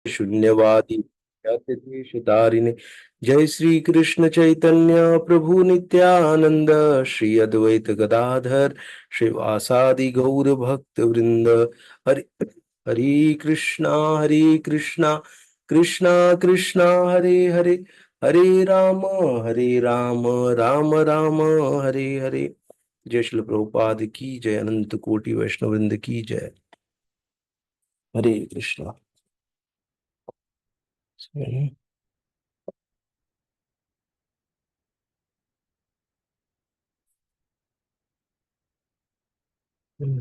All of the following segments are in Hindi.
शून्यवादी देशधारिणे। जय श्री कृष्ण चैतन्य प्रभु नित्यानंद, श्री अद्वैत गदाधर श्रीवासादि गौर भक्त वृंद। हरि हरे कृष्णा कृष्णा कृष्णा हरे हरे, हरे राम राम राम हरे हरे। जय श्री प्रभुपाद की जय, अनंत कोटि वैष्णव वृंद की जय। हरे कृष्णा।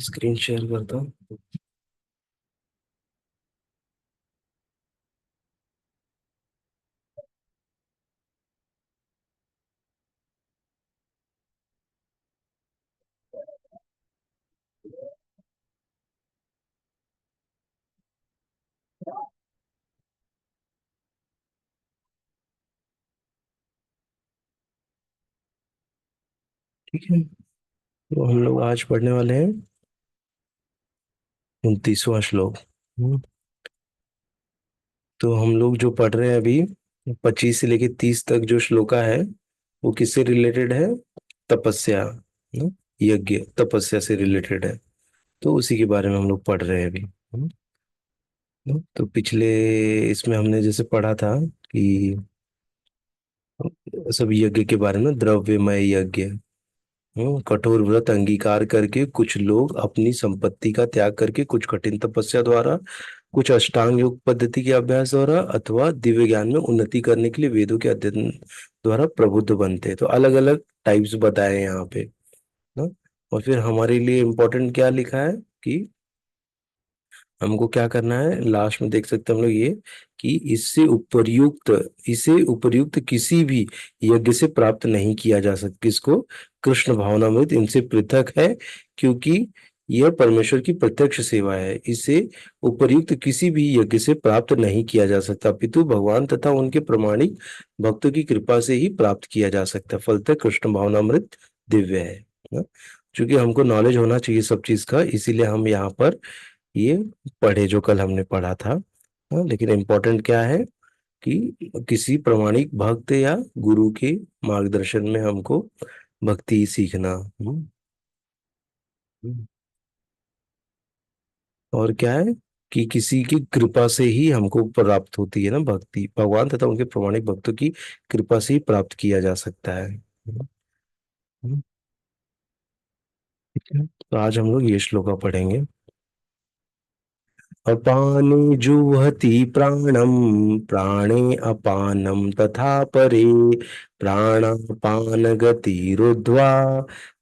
स्क्रीन शेयर करता हूँ। ठीक है, तो हम लोग आज पढ़ने वाले हैं 29वां श्लोक। तो हम लोग जो पढ़ रहे हैं अभी 25 से लेके 30 तक जो श्लोका है, वो किससे रिलेटेड है? तपस्या, यज्ञ तपस्या से रिलेटेड है। तो उसी के बारे में हम लोग पढ़ रहे हैं अभी। तो पिछले इसमें हमने जैसे पढ़ा था कि सब यज्ञ के बारे में, द्रव्यमय यज्ञ। कठोर व्रत अंगीकार करके कुछ लोग अपनी संपत्ति का त्याग करके, कुछ कठिन तपस्या द्वारा, कुछ अष्टांग योग पद्धति के अभ्यास द्वारा, अथवा दिव्य ज्ञान में उन्नति करने के लिए वेदों के अध्ययन द्वारा प्रबुद्ध बनते हैं। तो अलग अलग टाइप्स बताए हैं यहाँ पे ना। और फिर हमारे लिए इम्पोर्टेंट क्या लिखा है कि हमको क्या करना है, लास्ट में देख सकते हैं हम लोग ये, कि इसे उपर्युक्त किसी भी यज्ञ से प्राप्त नहीं किया जा सकता। किसको? कृष्ण भावनामृत इनसे पृथक है, क्योंकि यह परमेश्वर की प्रत्यक्ष सेवा है। इसे उपर्युक्त किसी भी यज्ञ से प्राप्त नहीं किया जा सकता, अपितु भगवान तथा उनके प्रमाणिक भक्तों की कृपा से ही प्राप्त किया जा सकता है। फलतः कृष्ण भावनामृत दिव्य है ना? क्योंकि हमको नॉलेज होना चाहिए सब चीज का, इसीलिए हम यहाँ पर ये पढ़े जो कल हमने पढ़ा था। हाँ, लेकिन इम्पोर्टेंट क्या है कि किसी प्रमाणिक भक्त या गुरु के मार्गदर्शन में हमको भक्ति सीखना। हम्म। और क्या है कि किसी की कृपा से ही हमको प्राप्त होती है ना भक्ति, भगवान तथा उनके प्रमाणिक भक्तों की कृपा से ही प्राप्त किया जा सकता है। हम्म। ठीक है, तो आज हम लोग ये श्लोका पढ़ेंगे। अपाने जुह्वति प्राणं, प्राणे अपानं तथा परे, प्राणापानगतिरुद्ध्वा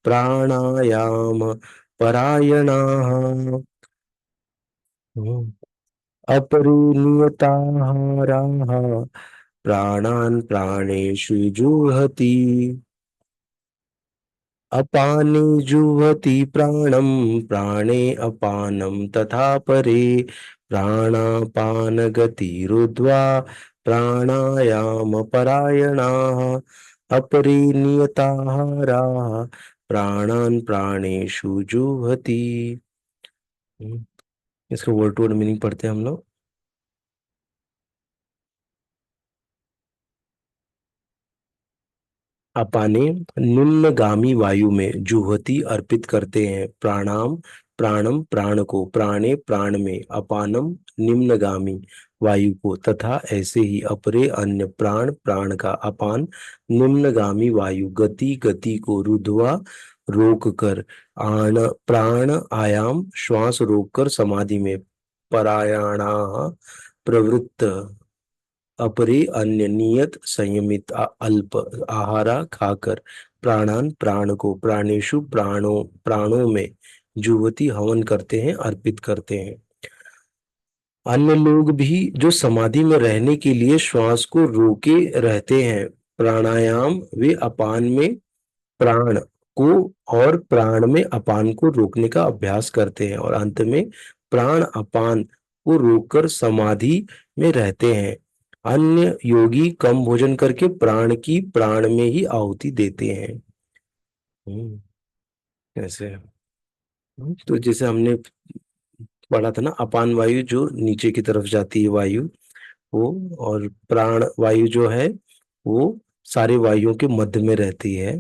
प्राणायाम परायणाः। अपरे नियताहाराः प्राणान् प्राणेषु जुह्वति। अपाने जुह्वति प्राणं, प्राणे अपानं तथा परे, प्राणापानगतिरुद्ध्वा प्राणायामपरायणाः। अपरे नियताहाराः प्राणान् प्राणेषु जुह्वति। इसका वर्ड टू वर्ड मीनिंग पढ़ते हैं हम लोग। अपाने निम्नगामी वायु में, जुहति अर्पित करते हैं, प्राणाम प्राणम प्राण को, प्राणे प्राण में, अपानम निम्नगामी वायु को, तथा ऐसे ही अपरे अन्य प्राण प्राण का अपान निम्नगामी वायु गति गति को, रुद्वा रोक कर, आण प्राण आयाम श्वास रोक कर समाधि में, परायणा प्रवृत्त अपरे अन्य नियत संयमित अल्प आहारा खाकर, प्राणान प्राण को, प्राणेशु प्राणों प्राणों में, जुवती हवन करते हैं, अर्पित करते हैं। अन्य लोग भी जो समाधि में रहने के लिए श्वास को रोके रहते हैं, प्राणायाम वे अपान में प्राण को और प्राण में अपान को रोकने का अभ्यास करते हैं, और अंत में प्राण अपान को रोककर समाधि में रहते हैं। अन्य योगी कम भोजन करके प्राण की प्राण में ही आहुति देते हैं। कैसे? तो जैसे हमने पढ़ा था ना, अपान वायु जो नीचे की तरफ जाती है वायु, वो, और प्राण वायु जो है वो सारे वायुओं के मध्य में रहती है।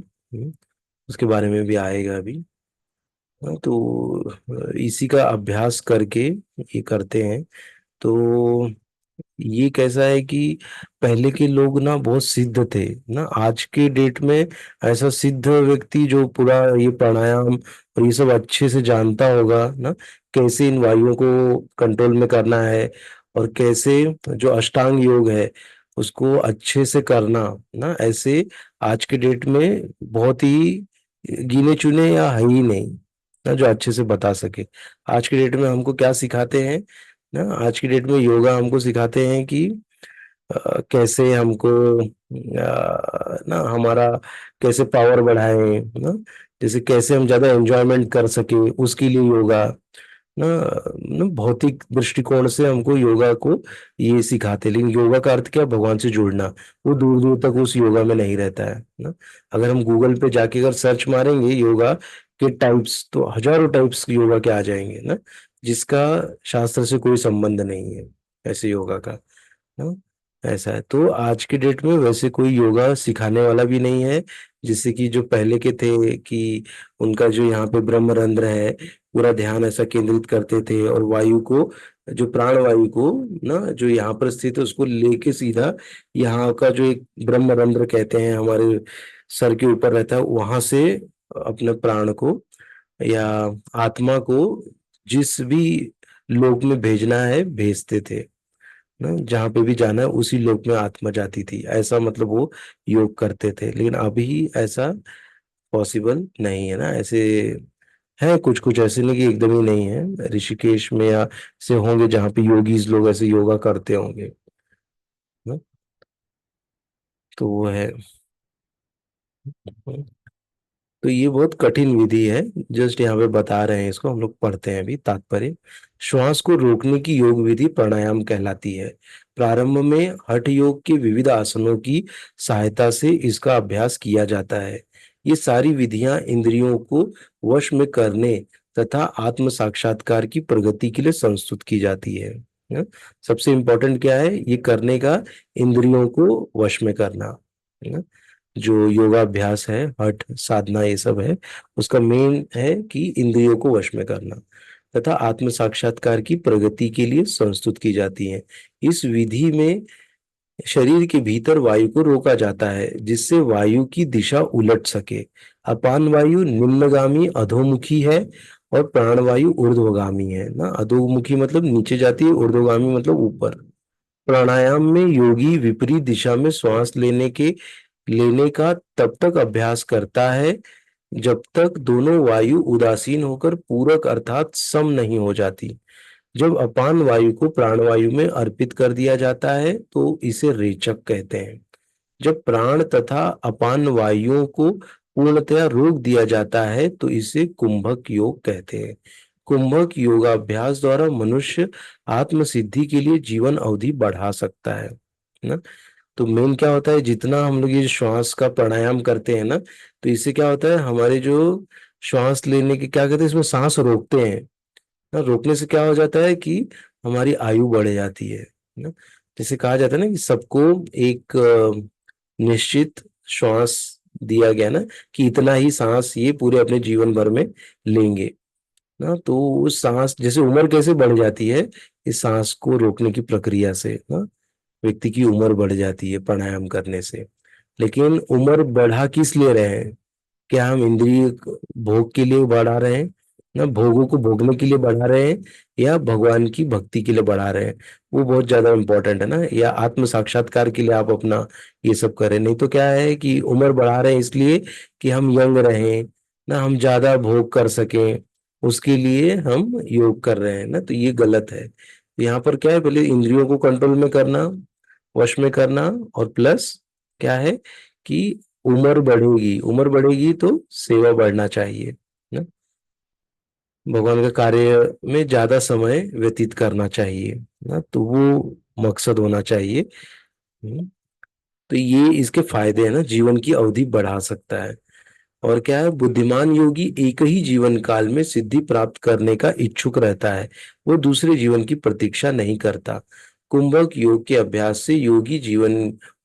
उसके बारे में भी आएगा अभी। हाँ, तो इसी का अभ्यास करके ये करते हैं। तो ये कैसा है कि पहले के लोग ना बहुत सिद्ध थे ना। आज के डेट में ऐसा सिद्ध व्यक्ति जो पूरा ये प्राणायाम और ये सब अच्छे से जानता होगा ना, कैसे इन वायुओं को कंट्रोल में करना है, और कैसे जो अष्टांग योग है उसको अच्छे से करना ना, ऐसे आज के डेट में बहुत ही गिने चुने या है ही नहीं ना जो अच्छे से बता सके। आज के डेट में हमको क्या सिखाते हैं ना, आज की डेट में योगा हमको सिखाते हैं कि कैसे हमको ना हमारा कैसे पावर बढ़ाएं ना, जैसे कैसे हम ज्यादा एंजॉयमेंट कर सके उसके लिए योगा ना। ना भौतिक दृष्टिकोण से हमको योगा को ये सिखाते, लेकिन योगा का अर्थ क्या है? भगवान से जुड़ना। वो दूर दूर तक उस योगा में नहीं रहता है ना। अगर हम गूगल पे जाके अगर सर्च मारेंगे योगा के टाइप्स, तो हजारों टाइप्स के योगा के आ जाएंगे ना, जिसका शास्त्र से कोई संबंध नहीं है ऐसे योगा का ना। ऐसा है, तो आज के डेट में वैसे कोई योगा सिखाने वाला भी नहीं है, जिससे कि जो पहले के थे कि उनका जो यहाँ पे ब्रह्मरंध्र है, पूरा ध्यान ऐसा केंद्रित करते थे, और वायु को, जो प्राण वायु को ना, जो यहाँ पर स्थित है उसको लेके सीधा यहाँ का जो एक ब्रह्मरंध्र कहते हैं हमारे सर के ऊपर रहता है, वहां से अपने प्राण को या आत्मा को जिस भी लोक में भेजना है भेजते थे ना। जहाँ पे भी जाना है उसी लोक में आत्मा जाती थी, ऐसा मतलब वो योग करते थे। लेकिन अभी ऐसा पॉसिबल नहीं है ना। ऐसे है कुछ कुछ, ऐसे नहीं कि एकदम ही नहीं है, ऋषिकेश में या से होंगे जहाँ पे योगीज लोग ऐसे योगा करते होंगे ना। तो वो है। तो ये बहुत कठिन विधि है, जस्ट यहाँ पे बता रहे हैं, इसको हम लोग पढ़ते हैं अभी तात्पर्य। श्वास को रोकने की योग विधि प्राणायाम कहलाती है। प्रारंभ में हठ योग के विविध आसनों की सहायता से इसका अभ्यास किया जाता है। ये सारी विधियां इंद्रियों को वश में करने तथा आत्म साक्षात्कार की प्रगति के लिए संस्तुत की जाती है ना? सबसे इंपॉर्टेंट क्या है ये करने का? इंद्रियों को वश में करना है ना। जो योगाभ्यास है, हठ साधना ये सब है, उसका मेन है कि इंद्रियों को वश में करना तथा आत्म साक्षात्कार की प्रगति के लिए संस्तुत की जाती है। इस विधि में शरीर के भीतर वायु को रोका जाता है जिससे वायु की दिशा उलट सके। अपान वायु निम्नगामी अधोमुखी है और प्राणवायु ऊर्ध्वगामी है ना। अधोमुखी मतलब नीचे जाती है, ऊर्ध्वगामी मतलब ऊपर। प्राणायाम में योगी विपरीत दिशा में श्वास लेने का तब तक अभ्यास करता है जब तक दोनों वायु उदासीन होकर पूरक अर्थात सम नहीं हो जाती। जब अपान वायु को प्राणवायु में अर्पित कर दिया जाता है तो इसे रेचक कहते हैं। जब प्राण तथा अपान वायुओं को पूर्णतया रोक दिया जाता है तो इसे कुंभक योग कहते हैं। कुंभक योगाभ्यास द्वारा मनुष्य आत्म सिद्धि के लिए जीवन अवधि बढ़ा सकता है ना। तो मेन क्या होता है, जितना हम लोग ये श्वास का प्राणायाम करते हैं ना, तो इससे क्या होता है, हमारे जो श्वास लेने के क्या कहते हैं, इसमें सांस रोकते हैं ना। रोकने से क्या हो जाता है कि हमारी आयु बढ़ जाती है ना। जैसे कहा जाता है ना कि सबको एक निश्चित श्वास दिया गया ना, कि इतना ही सांस ये पूरे अपने जीवन भर में लेंगे ना। तो उस सांस जैसे उम्र कैसे बढ़ जाती है, इस सांस को रोकने की प्रक्रिया से ना व्यक्ति की उम्र बढ़ जाती है प्राणायाम करने से। लेकिन उम्र बढ़ा किस लिए रहे हैं? क्या हम इंद्रिय भोग के लिए बढ़ा रहे हैं ना, भोगों को भोगने के लिए बढ़ा रहे हैं, या भगवान की भक्ति के लिए बढ़ा रहे हैं? वो बहुत ज्यादा इंपॉर्टेंट है ना। या आत्म साक्षात्कार के लिए आप अपना ये सब करें? नहीं तो क्या है कि उम्र बढ़ा रहे हैं इसलिए कि हम यंग रहें ना, हम ज्यादा भोग कर सकें, उसके लिए हम योग कर रहे हैं ना। तो ये गलत है। यहाँ पर क्या है, पहले इंद्रियों को कंट्रोल में करना, वश में करना, और प्लस क्या है कि उम्र बढ़ेगी, उम्र बढ़ेगी तो सेवा बढ़ना चाहिए ना। भगवान का कार्य में ज्यादा समय व्यतीत करना चाहिए ना, तो वो मकसद होना चाहिए। हम्म, तो ये इसके फायदे हैं ना, जीवन की अवधि बढ़ा सकता है। और क्या है, बुद्धिमान योगी एक ही जीवन काल में सिद्धि प्राप्त करने का इच्छुक रहता है, वो दूसरे जीवन की प्रतीक्षा नहीं करता। कुंभक योग के अभ्यास से योगी जीवन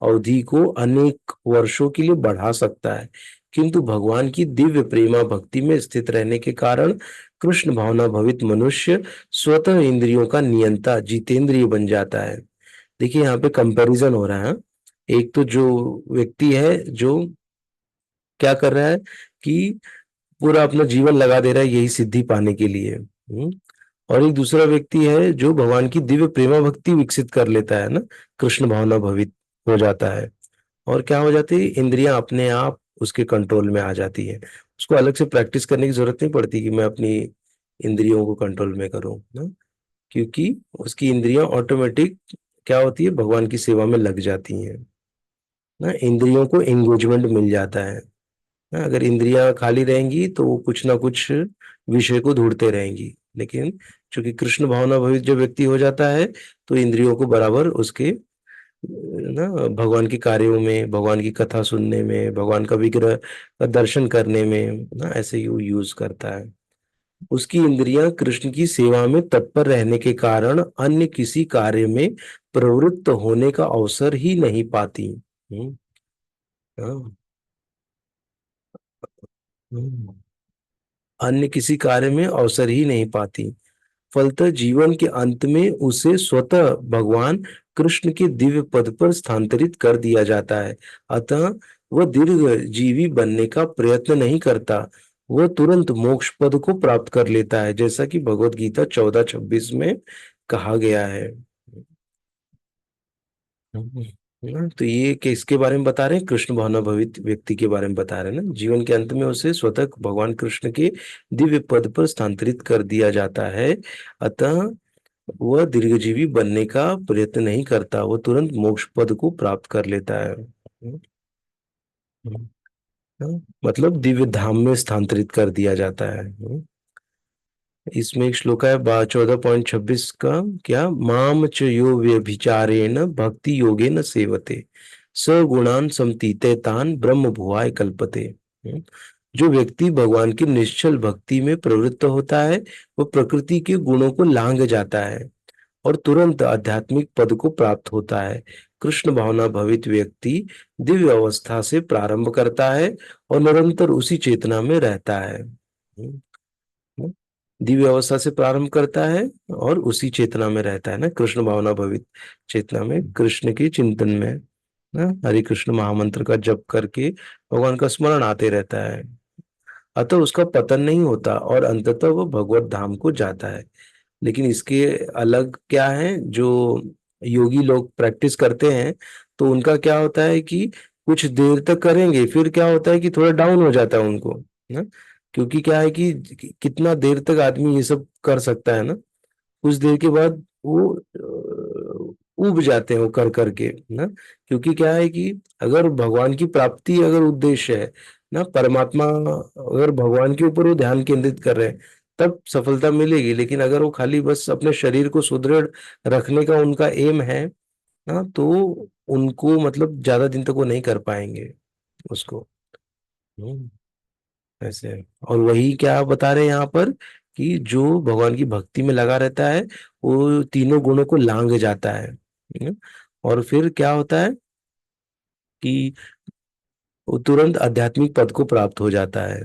अवधि को अनेक वर्षों के लिए बढ़ा सकता है, किंतु भगवान की दिव्य प्रेमा भक्ति में स्थित रहने के कारण कृष्ण भावना भवित मनुष्य स्वतः इंद्रियों का नियंता जितेंद्रिय बन जाता है। देखिए यहाँ पे कंपैरिजन हो रहा है। एक तो जो व्यक्ति है जो क्या कर रहा है कि पूरा अपना जीवन लगा दे रहा है यही सिद्धि पाने के लिए, और एक दूसरा व्यक्ति है जो भगवान की दिव्य प्रेमा भक्ति विकसित कर लेता है ना, कृष्ण भावना भवित हो जाता है। और क्या हो जाती है, इंद्रियां अपने आप उसके कंट्रोल में आ जाती है। उसको अलग से प्रैक्टिस करने की जरूरत नहीं पड़ती कि मैं अपनी इंद्रियों को कंट्रोल में करूं ना, क्योंकि उसकी इंद्रियां ऑटोमेटिक क्या होती है, भगवान की सेवा में लग जाती हैं ना। इंद्रियों को एंगेजमेंट मिल जाता है ना। अगर इंद्रियां खाली रहेंगी तो वो कुछ ना कुछ विषय को ढूंढते रहेंगी, लेकिन चूंकि कृष्ण भावना भवित जो व्यक्ति हो जाता है तो इंद्रियों को बराबर उसके ना भगवान के कार्यों में, भगवान की कथा सुनने में, भगवान का विग्रह का दर्शन करने में ना ऐसे ही वो यूज करता है। उसकी इंद्रियां कृष्ण की सेवा में तत्पर रहने के कारण अन्य किसी कार्य में प्रवृत्त होने का अवसर ही नहीं पाती। हाँ, हम्म, अन्य किसी कार्य में अवसर ही नहीं पाती। फलतः जीवन के अंत में उसे स्वतः भगवान कृष्ण के दिव्य पद पर स्थानांतरित कर दिया जाता है। अतः वह दीर्घ जीवी बनने का प्रयत्न नहीं करता, वह तुरंत मोक्ष पद को प्राप्त कर लेता है, जैसा कि भगवत गीता 14:26 में कहा गया है। तो ये किसके बारे में बता रहे हैं, कृष्ण भावना भवित व्यक्ति के बारे में बता रहे हैं ना। जीवन के अंत में उसे स्वतः भगवान कृष्ण के दिव्य पद पर स्थानांतरित कर दिया जाता है। अतः वह दीर्घजीवी बनने का प्रयत्न नहीं करता, वो तुरंत मोक्ष पद को प्राप्त कर लेता है। मतलब दिव्य धाम में स्थानांतरित कर दिया जाता है। इसमें एक श्लोक है 14.26 का, क्या माम च यो व्यभिचारेण भक्ति योगेन सेवते स गुणान समतीते तान ब्रह्म भुवाय कल्पते। जो व्यक्ति भगवान की निश्चल भक्ति में प्रवृत्त होता है वह प्रकृति के गुणों को लांघ जाता है और तुरंत आध्यात्मिक पद को प्राप्त होता है। कृष्ण भावना भवित व्यक्ति दिव्य अवस्था से प्रारंभ करता है और निरंतर उसी चेतना में रहता है। दिव्य अवस्था से प्रारंभ करता है और उसी चेतना में रहता है ना, कृष्ण भावना भवित चेतना में, कृष्ण के चिंतन में ना, हरे कृष्ण महामंत्र का जप करके भगवान का स्मरण आते रहता है। अतः उसका पतन नहीं होता और अंततः वो भगवत धाम को जाता है। लेकिन इसके अलग क्या है, जो योगी लोग प्रैक्टिस करते हैं तो उनका क्या होता है कि कुछ देर तक करेंगे, फिर क्या होता है कि थोड़ा डाउन हो जाता है उनको ना। क्योंकि क्या है कि कितना देर तक आदमी ये सब कर सकता है ना, कुछ देर के बाद वो उब जाते हैं वो कर करके ना। क्योंकि क्या है कि अगर भगवान की प्राप्ति अगर उद्देश्य है ना, परमात्मा अगर भगवान के ऊपर वो ध्यान केंद्रित कर रहे हैं तब सफलता मिलेगी। लेकिन अगर वो खाली बस अपने शरीर को सुदृढ़ रखने का उनका एम है ना, तो उनको मतलब ज्यादा दिन तक वो नहीं कर पाएंगे उसको। हम्म, ऐसे है। और वही क्या बता रहे हैं यहाँ पर कि जो भगवान की भक्ति में लगा रहता है वो तीनों गुणों को लांघ जाता है। और फिर क्या होता है कि वो तुरंत आध्यात्मिक पद को प्राप्त हो जाता है।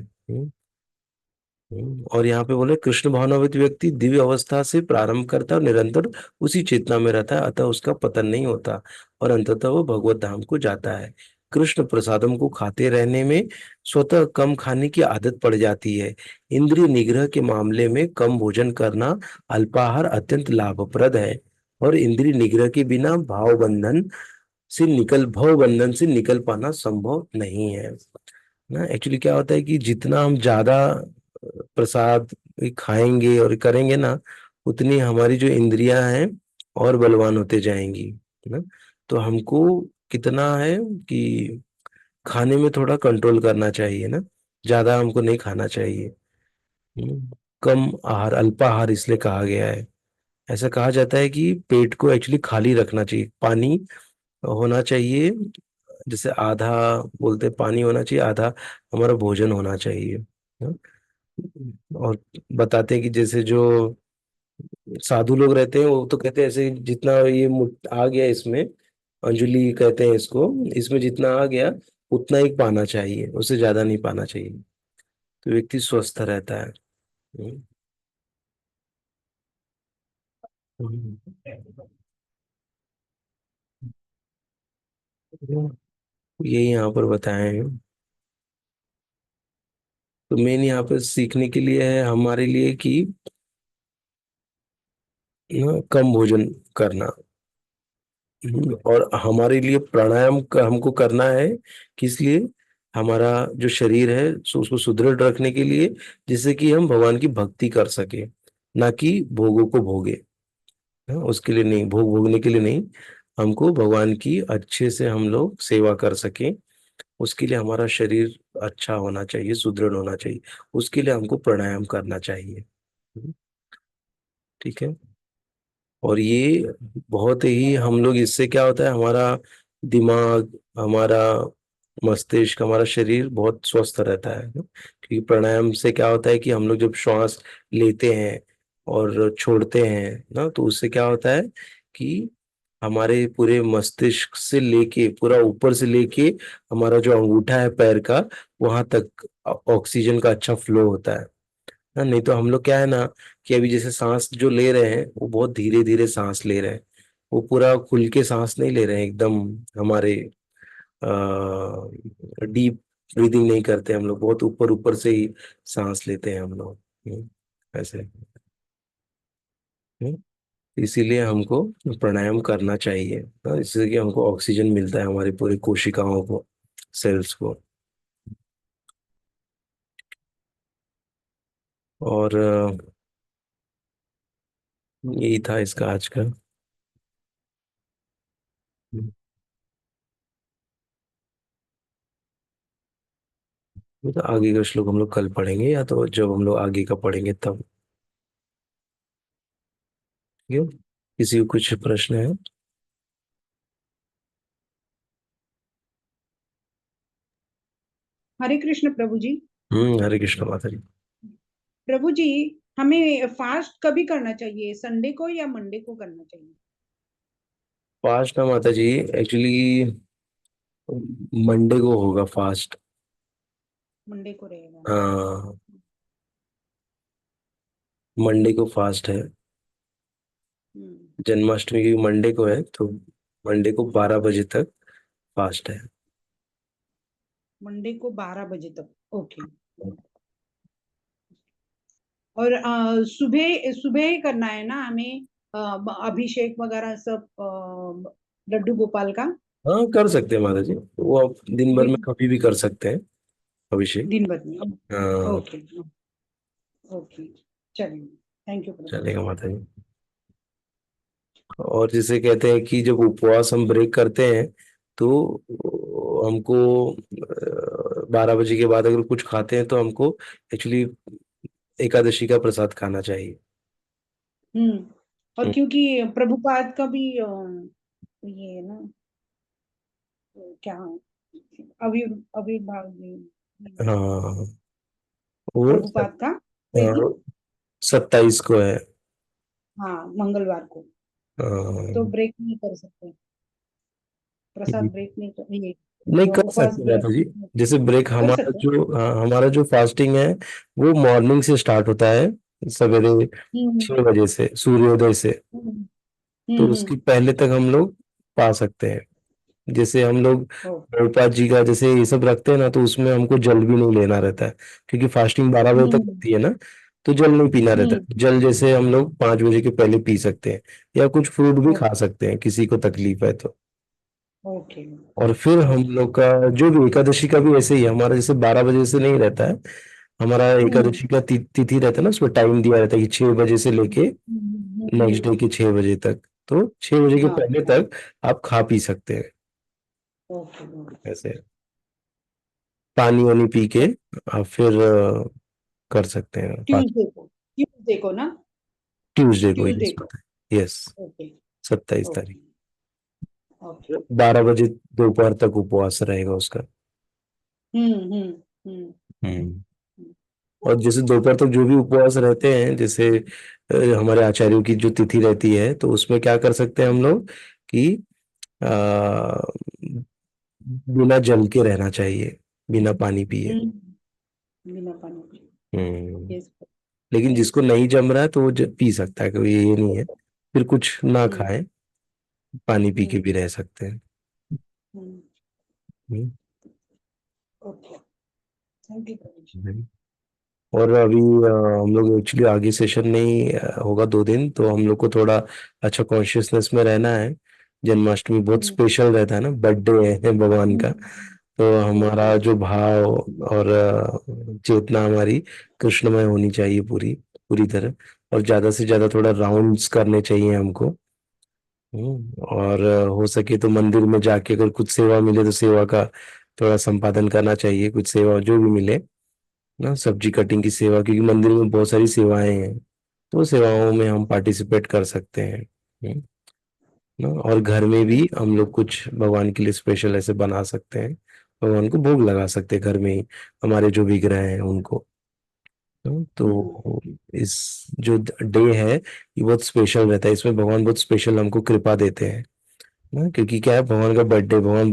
और यहाँ पे बोले कृष्ण भावनावित व्यक्ति दिव्य अवस्था से प्रारंभ करता है और निरंतर उसी चेतना में रहता है, अतः उसका पतन नहीं होता और अंततः वो भगवत धाम को जाता है। कृष्ण प्रसादम को खाते रहने में स्वतः कम खाने की आदत पड़ जाती है। इंद्रिय निग्रह के मामले में कम भोजन करना अल्पाहार अत्यंत लाभप्रद है और इंद्रिय निग्रह के बिना भव बंधन से निकल पाना संभव नहीं है ना। एक्चुअली क्या होता है कि जितना हम ज्यादा प्रसाद खाएंगे और करेंगे ना, उतनी हमारी जो इंद्रियां हैं और बलवान होते जाएंगी है ना। तो हमको कितना है कि खाने में थोड़ा कंट्रोल करना चाहिए ना, ज्यादा हमको नहीं खाना चाहिए। कम आहार, अल्पाहार इसलिए कहा गया है। ऐसा कहा जाता है कि पेट को एक्चुअली खाली रखना चाहिए, पानी होना चाहिए, जैसे आधा बोलते पानी होना चाहिए, आधा हमारा भोजन होना चाहिए। हाँ? और बताते हैं कि जैसे जो साधु लोग रहते हैं वो तो कहते हैं ऐसे जितना ये आ गया इसमें, अंजलि कहते हैं इसको, इसमें जितना आ गया उतना ही पाना चाहिए, उससे ज्यादा नहीं पाना चाहिए, तो व्यक्ति स्वस्थ रहता है। हम्म। हम्म। यही यहाँ पर बताए हैं। तो मेन यहाँ पर सीखने के लिए है हमारे लिए कि कम भोजन करना। और हमारे लिए प्राणायाम का हमको करना है, किस लिए? हमारा जो शरीर है उसको सुदृढ़ रखने के लिए, जिससे कि हम भगवान की भक्ति कर सके, ना कि भोगों को भोगे। उसके लिए नहीं, भोग भोगने के लिए नहीं, हमको भगवान की अच्छे से हम लोग सेवा कर सके, उसके लिए हमारा शरीर अच्छा होना चाहिए, सुदृढ़ होना चाहिए, उसके लिए हमको प्राणायाम करना चाहिए। ठीक है। और ये बहुत ही हम लोग, इससे क्या होता है, हमारा दिमाग, हमारा मस्तिष्क, हमारा शरीर बहुत स्वस्थ रहता है, क्योंकि प्राणायाम से क्या होता है कि हम लोग जब श्वास लेते हैं और छोड़ते हैं ना, तो उससे क्या होता है कि हमारे पूरे मस्तिष्क से लेके पूरा ऊपर से लेके हमारा जो अंगूठा है पैर का, वहां तक ऑक्सीजन का अच्छा फ्लो होता है। ना, नहीं तो हम लोग क्या है ना, कि अभी जैसे सांस जो ले रहे हैं वो बहुत धीरे धीरे सांस ले रहे हैं, वो पूरा खुल के सांस नहीं ले रहे हैं एकदम, हमारे डीप ब्रीदिंग नहीं करते हम लोग, बहुत ऊपर ऊपर से ही सांस लेते हैं हम लोग। ऐसे। हम्म, इसीलिए हमको प्राणायाम करना चाहिए, इससे कि हमको ऑक्सीजन मिलता है हमारी पूरी कोशिकाओं को, सेल्स को। और यही था इसका आज का। ये तो आगे का श्लोक हम लोग कल पढ़ेंगे, या तो जब हम लोग आगे का पढ़ेंगे तब। ठीक है। किसी को कुछ प्रश्न है? हरे कृष्ण प्रभु जी। हरे कृष्ण माता जी। प्रभु जी, हमें फास्ट कभी करना चाहिए, संडे को या मंडे को करना चाहिए? फास्ट ना माता जी, एक्चुअली मंडे को होगा फास्ट। मंडे को रहेगा। हाँ, मंडे को फास्ट है। हम्म। जन्माष्टमी की मंडे को है, तो मंडे को 12 बजे तक फास्ट है। मंडे को 12 बजे तक, ओके। और सुबह सुबह ही करना है ना हमें, अभिषेक वगैरह सब, लड्डू गोपाल का। हाँ, कर सकते हैं माता जी, वो आप दिन भर में दिन कभी भी कर सकते हैं, अभिषेक। दिन भर में। हाँ। ओके। ओके, चलिए। थैंक यू प्रभु जी। चलेगा माता जी। और जिसे कहते हैं कि जब उपवास हम ब्रेक करते हैं, तो हमको 12 बजे के बाद अगर कुछ खाते हैं तो हमको एक्चुअली एकादशी का प्रसाद खाना चाहिए। हम्म। और हम्म। क्योंकि प्रभुपाद का भी ये है ना, क्या, अभी अविर्भाव हाँ, वो प्रभुपाद का कोई दिन। 27 को है। हाँ, मंगलवार को। तो हाँ। ब्रेक नहीं कर सकते, प्रसाद ब्रेक नहीं कर, ये नहीं, कर उपवास सकते हैं ब्रेक माता जी। जैसे ब्रेक कर हमारा सकते हैं। जो, हाँ, हमारा जो फास्टिंग है वो मॉर्निंग से स्टार्ट होता है, सवेरे हम्म 6 बजे से, सूर्योदय से। हम्म तो हम्म। उसकी पहले तक हम लोग पा सकते हैं। जैसे हम लोग ओ। प्रभुपाद जी का जैसे ये सब रखते हैं ना, तो उसमें हमको जल भी नहीं लेना रहता है, क्योंकि फास्टिंग 12 बजे तक हम्म होती है ना, तो जल नहीं पीना रहता हम्म। है। जल जैसे हम लोग 5 बजे के पहले पी सकते हैं, या कुछ फ्रूट भी खा ओके। सकते हैं किसी को तकलीफ है तो। ओके। और फिर हम ओके। लोग का जो भी एकादशी का भी ऐसे ही है, हमारा जैसे 12 बजे से नहीं रहता है, हमारा हम्म। एकादशी का तिथि रहता है ना, उसमें टाइम दिया रहता है कि 6 बजे से लेके नेक्स्ट डे के 6 बजे तक, तो 6 बजे के हाँ। पहले तक आप खा पी सकते हैं। ओके। ऐसे पानी वानी पी के आप फिर कर सकते हैं फास्ट। ट्यूसडे को ना। ट्यूसडे को, ट्यूसडे यस को। पता है, यस। ओके। 27 तारीख। ओके। ओके। 12 बजे दोपहर तक उपवास रहेगा उसका। हम्म हम्म हम्म हम्म। हम्म। और जैसे दोपहर तक जो भी उपवास रहते हैं, जैसे हमारे आचार्यों की जो तिथि रहती है, तो उसमें क्या कर सकते हैं हम लोग कि आ, बिना जल के रहना चाहिए, बिना पानी पिए। बिना पानी पिए। हम्म। यस। लेकिन जिसको नहीं जम रहा है तो वो पी सकता है, कोई ये नहीं है, फिर कुछ ना हम्म। खाए, पानी पी के हम्म। भी रह सकते हैं। Hmm. Hmm. Okay. Thank you Praveen. Hmm. और अभी हम लोग एक्चुअली आगे सेशन नहीं होगा 2 दिन, तो हम लोग को थोड़ा अच्छा कॉन्शियसनेस में रहना है। जन्माष्टमी बहुत हम्म। स्पेशल रहता है ना, बर्थडे है भगवान का। तो यस हमारा यस। जो भाव और चेतना हमारी कृष्णमय होनी चाहिए, पूरी पूरी तरह। और ज्यादा से ज्यादा थोड़ा राउंड्स करने चाहिए हमको। और हो सके तो मंदिर में जाके अगर कुछ सेवा मिले तो सेवा का थोड़ा संपादन करना चाहिए, कुछ सेवा जो भी मिले ना, सब्जी कटिंग की सेवा, क्योंकि मंदिर में बहुत सारी सेवाएं हैं, तो सेवाओं में हम पार्टिसिपेट कर सकते हैं। ना, और घर में भी हम लोग कुछ भगवान के लिए स्पेशल ऐसे बना सकते हैं, भगवान को भोग लगा सकते हैं घर में ही, हमारे जो विग्रह हैं उनको। तो इस जो डे है ये बहुत स्पेशल रहता है, इसमें भगवान बहुत स्पेशल हमको कृपा देते हैं ना, क्योंकि क्या है, भगवान का बर्थडे, भगवान